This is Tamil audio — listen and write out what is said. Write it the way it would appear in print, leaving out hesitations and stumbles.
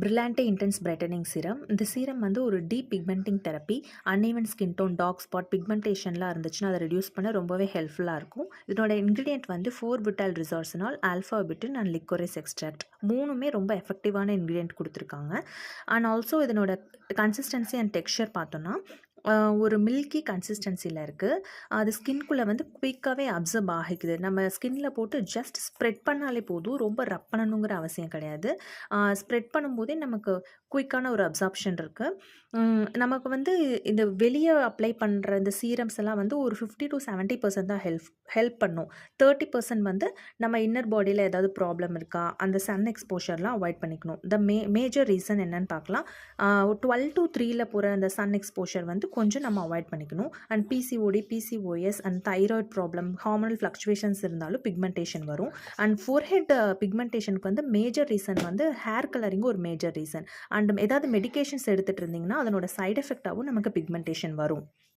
பிரில்லாண்டே இன்டென்ஸ் பிரைட்டனிங் சீரம். இந்த சீரம் வந்து ஒரு deep pigmenting therapy. Uneven skin tone, dark spot, பிக்மெண்டேஷன்லாம் இருந்துச்சுன்னா அதை ரெடியூஸ் பண்ண ரொம்பவே ஹெல்ப்ஃபுல்லாக இருக்கும். இதனோட இன்க்ரீடியன்ட் வந்து 4-புட்டைல் ரிசார்சினால், ஆல்ஃபா-பிட்டின் அண்ட் லிக்கோரிஸ் எக்ஸ்ட்ராக்ட். மூணுமே ரொம்ப எஃபெக்டிவான இன்க்ரீடியன்ட் கொடுத்துருக்காங்க. அண்ட் ஆல்சோ இதனோட கன்சிஸ்டன்சி அண்ட் டெக்ஸ்சர் பார்த்தோன்னா ஒரு மில்கி கன்சிஸ்டன்சியில் இருக்குது. அது ஸ்கின்குள்ளே வந்து குயிக்காகவே அப்சர்வ் ஆகிக்குது. நம்ம ஸ்கின்ல போட்டு ஜஸ்ட் ஸ்ப்ரெட் பண்ணாலே போதும். ரொம்ப ரப் பண்ணணுங்கிற அவசியம் கிடையாது. ஸ்ப்ரெட் பண்ணும்போதே நமக்கு குயிக்கான ஒரு அப்சார்ப்ஷன் இருக்குது. நமக்கு வந்து இந்த வெளியே அப்ளை பண்ணுற இந்த சீரம்ஸ் எல்லாம் வந்து ஒரு 50-70% தான் ஹெல்ப் பண்ணும். 30% வந்து நம்ம இன்னர் பாடியில் ஏதாவது ப்ராப்ளம் இருக்கா, அந்த சன் எக்ஸ்போஷர்லாம் அவாய்ட் பண்ணிக்கணும். மேஜர் ரீசன் என்னன்னு பார்க்கலாம். 12-3ல் போகிற அந்த சன் எக்ஸ்போஷர் வந்து கொஞ்சம் நம்ம அவாய்ட் பண்ணிக்கணும். And PCOD, PCOS and thyroid problem, hormonal fluctuations இருந்தாலும் பிக்மெண்டேஷன் வரும். அண்ட் ஃபோர்ஹெட் பிக்மெண்டேஷனுக்கு வந்து மேஜர் ரீசன் வந்து ஹேர் கலரிங் ஒரு மேஜர் ரீசன். அண்ட் ஏதாவது மெடிகேஷன்ஸ் எடுத்துகிட்டு இருந்தீங்கன்னா அதனோட சைடு எஃபெக்டாகவும் நமக்கு பிக்மெண்டேஷன் வரும்.